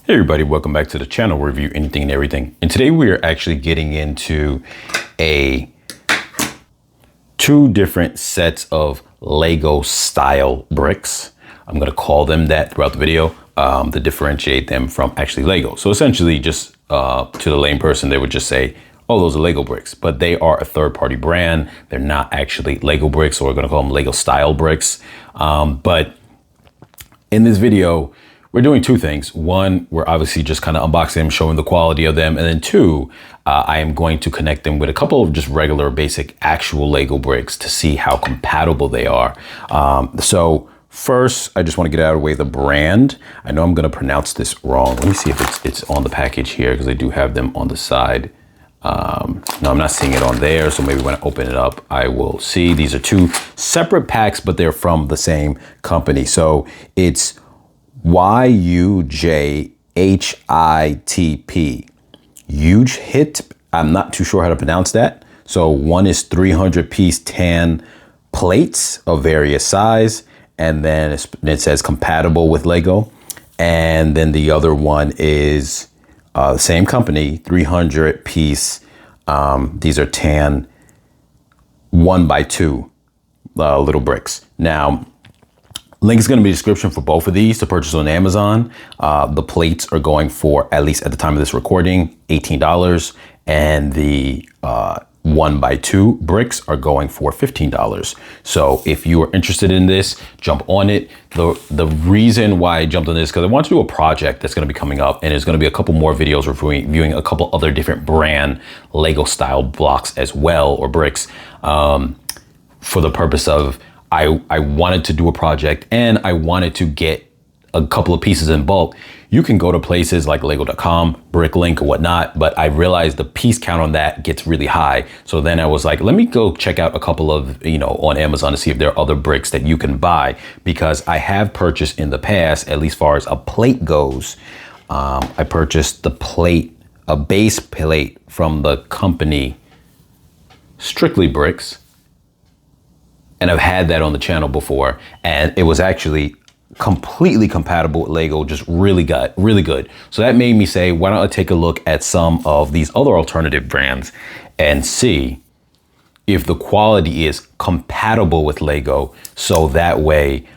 Hey everybody, welcome back to the channel where we review anything and everything. And today we are actually getting into two different sets of Lego style bricks. I'm gonna call them that throughout the video to differentiate them from actually Lego. So essentially just to the lame person, they would just say, oh, those are Lego bricks, but they are a third-party brand. They're not actually Lego bricks, so we're gonna call them Lego style bricks. But in this video, we're doing two things. One, we're obviously just kind of unboxing them, showing the quality of them. And then two, I am going to connect them with a couple of just regular basic actual Lego bricks to see how compatible they are. So first, I just want to get out of the way the brand. I know I'm going to pronounce this wrong. Let me see if it's on the package here because I do have them on the side. No, I'm not seeing it on there. So maybe when I open it up, I will see. These are two separate packs, but they're from the same company. So it's YUJHITP. YUJHITP. I'm not too sure how to pronounce that. So one is 300 piece tan plates of various size. And then it says compatible with Lego. And then the other one is the same company, 300 piece. These are tan 1x2 little bricks. Now, link is going to be in the description for both of these to purchase on Amazon. The plates are going for, at least at the time of this recording, $18. And the 1x2 bricks are going for $15. So if you are interested in this, jump on it. The reason why I jumped on this is because I want to do a project that's going to be coming up, and there's going to be a couple more videos reviewing a couple other different brand Lego style blocks as well, or bricks, for the purpose of I wanted to do a project and I wanted to get a couple of pieces in bulk. You can go to places like lego.com, Bricklink or whatnot, but I realized the piece count on that gets really high. So then I was like, let me go check out a couple of, on Amazon to see if there are other bricks that you can buy, because I have purchased in the past, at least far as a plate goes. I purchased the plate, a base plate from the company Strictly Bricks. And I've had that on the channel before, and it was actually completely compatible with Lego, just really good. So that made me say, why don't I take a look at some of these other alternative brands and see if the quality is compatible with Lego, so that way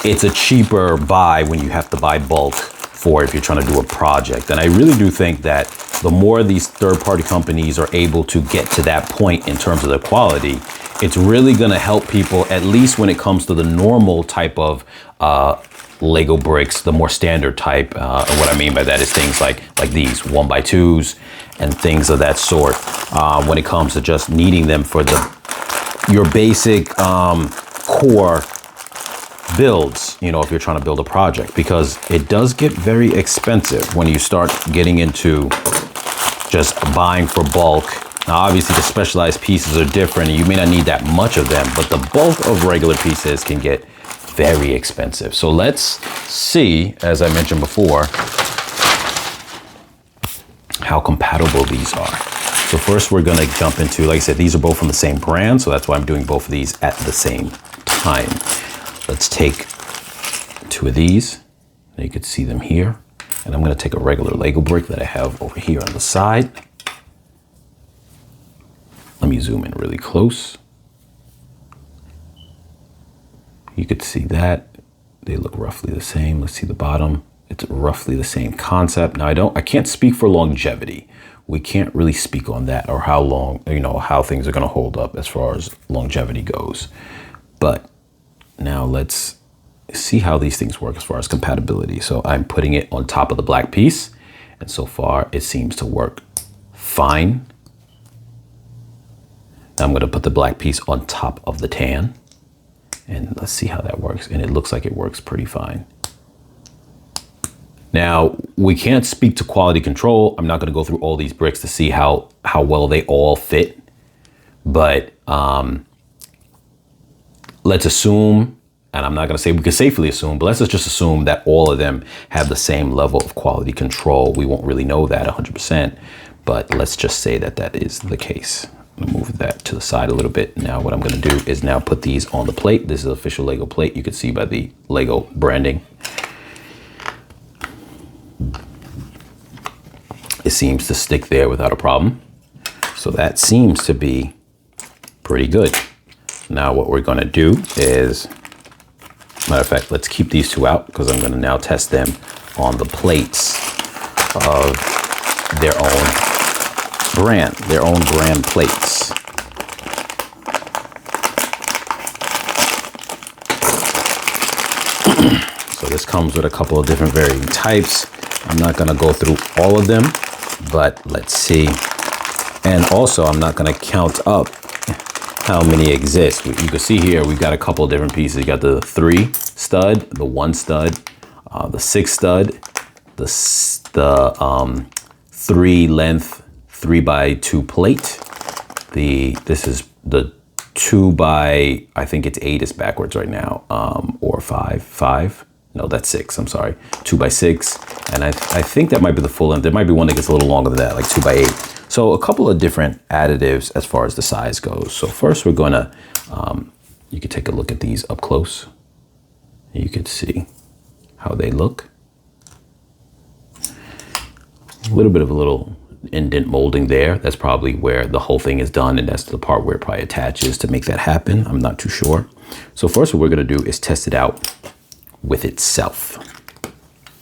it's a cheaper buy when you have to buy bulk for if you're trying to do a project. And I really do think that the more these third-party companies are able to get to that point in terms of their quality, it's really going to help people, at least when it comes to the normal type of Lego bricks, the more standard type. And what I mean by that is things like these 1x2s and things of that sort. When it comes to just needing them for your basic core builds, if you're trying to build a project, because it does get very expensive when you start getting into just buying for bulk. Now, obviously the specialized pieces are different and you may not need that much of them, but the bulk of regular pieces can get very expensive. So let's see, as I mentioned before, how compatible these are. So first we're gonna jump into, like I said, these are both from the same brand, so that's why I'm doing both of these at the same time. Let's take two of these. Now you can see them here. And I'm going to take a regular Lego brick that I have over here on the side. Let me zoom in really close. You could see that. They look roughly the same. Let's see the bottom. It's roughly the same concept. Now I can't speak for longevity. We can't really speak on that, or how long, how things are going to hold up as far as longevity goes. But now let's see how these things work as far as compatibility. So I'm putting it on top of the black piece, and so far it seems to work fine. Now I'm going to put the black piece on top of the tan, and let's see how that works. And it looks like it works pretty fine. Now, we can't speak to quality control. I'm not going to go through all these bricks to see how well they all fit, but let's assume, and I'm not going to say we can safely assume, but let's just assume that all of them have the same level of quality control. We won't really know that 100%, but let's just say that that is the case. I'm gonna move that to the side a little bit. Now what I'm going to do is now put these on the plate. This is an official Lego plate. You can see by the Lego branding. seems to stick there without a problem. So that seems to be pretty good. Now what we're gonna do is, matter of fact, let's keep these two out because I'm gonna now test them on the plates of their own brand plates. So this comes with a couple of different varying types. I'm not gonna go through all of them, but let's see. And also I'm not gonna count up how many exist. You can see here, we've got a couple of different pieces. You got the 3 stud, the 1 stud, the 6 stud, the 3 length 3x2 plate. This is the 2 by, I think it's 8 is backwards right now, or 5. No, that's 6, I'm sorry. 2 by 6. And I think that might be the full length. There might be one that gets a little longer than that, like 2 by 8. So a couple of different additives as far as the size goes. So first we're gonna, you can take a look at these up close. You can see how they look. A little bit of a little indent molding there. That's probably where the whole thing is done, and that's the part where it probably attaches to make that happen. I'm not too sure. So first what we're gonna do is test it out with itself.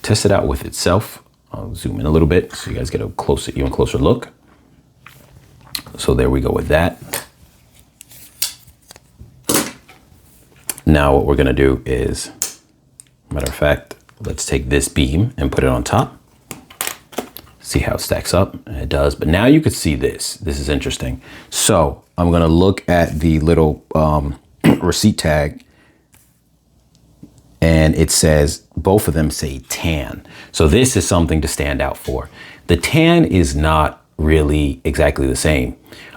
Test it out with itself. I'll zoom in a little bit so you guys get a closer, even closer look. So there we go with that. Now what we're gonna do is, matter of fact, let's take this beam and put it on top. See how it stacks up, and it does. But now you could see this. This is interesting. So I'm gonna look at the little receipt tag, and it says, both of them say tan. So this is something to stand out for. The tan is not really exactly the same.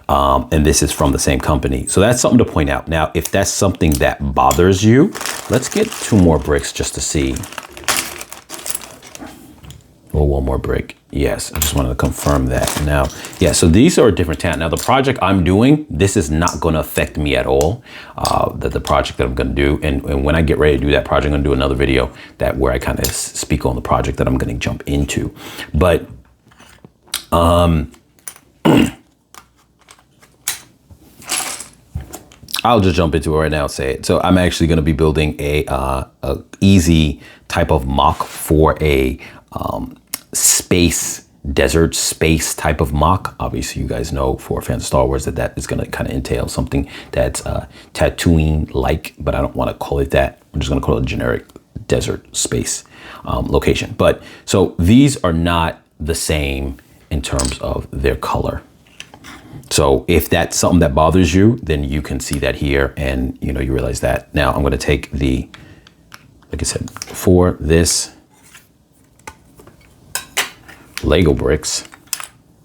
And this is from the same company. So that's something to point out. Now, if that's something that bothers you, let's get 2 more bricks just to see. Or 1 more brick. Yes, I just wanted to confirm that. Now, yeah, so these are a different tan. Now, the project I'm doing, this is not going to affect me at all. The project that I'm going to do, and when I get ready to do that project, I'm going to do another video where I kind of speak on the project that I'm going to jump into. But I'll just jump into it right now and say it. So I'm actually going to be building a easy type of mock for a desert space type of mock. Obviously, you guys know, for fans of Star Wars, that is going to kind of entail something that's Tatooine-like, but I don't want to call it that. I'm just going to call it a generic desert space location. But so these are not the same in terms of their color. So if that's something that bothers you, then you can see that here, and you realize that. Now I'm going to take like I said, for this Lego bricks,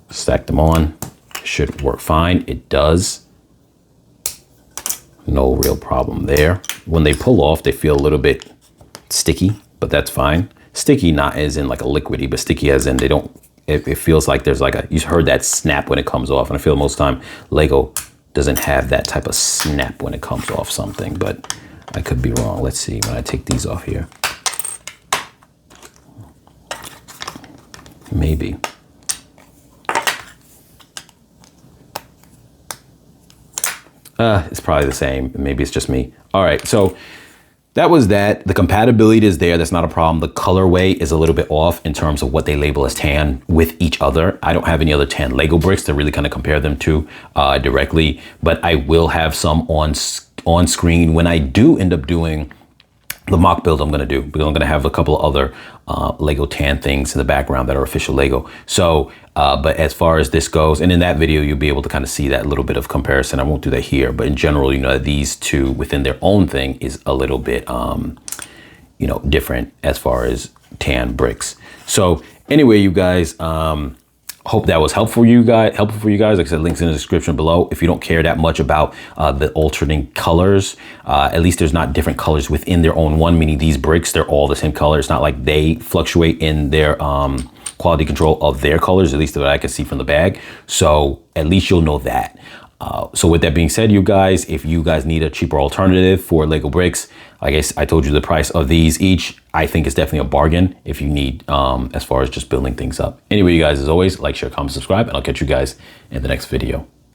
stack them on. Should work fine. It does. No real problem there. When they pull off, they feel a little bit sticky, but that's fine. Sticky not as in like a liquidy, but sticky as in it feels like there's like you heard that snap when it comes off. And I feel most of the time Lego doesn't have that type of snap when it comes off something, but I could be wrong. Let's see when I take these off here. Maybe. It's probably the same. Maybe it's just me. All right, so that was that. The compatibility is there. That's not a problem. The colorway is a little bit off in terms of what they label as tan with each other. I don't have any other tan Lego bricks to really kind of compare them to directly, but I will have some on screen when I do end up doing the mock build I'm gonna do, because I'm gonna have a couple of other Lego tan things in the background that are official Lego. So, but as far as this goes, and in that video, you'll be able to kind of see that little bit of comparison. I won't do that here, but in general, these two within their own thing is a little bit, different as far as tan bricks. So anyway, you guys, hope that was helpful for you guys. Like I said, links in the description below. If you don't care that much about the alternating colors, at least there's not different colors within their own one, meaning these bricks, they're all the same color. It's not like they fluctuate in their quality control of their colors, at least that I can see from the bag. So at least you'll know that. So with that being said, you guys, if you guys need a cheaper alternative for Lego bricks, I guess I told you the price of these each, I think is definitely a bargain if you need, as far as just building things up. Anyway, you guys, as always, like, share, comment, subscribe, and I'll catch you guys in the next video.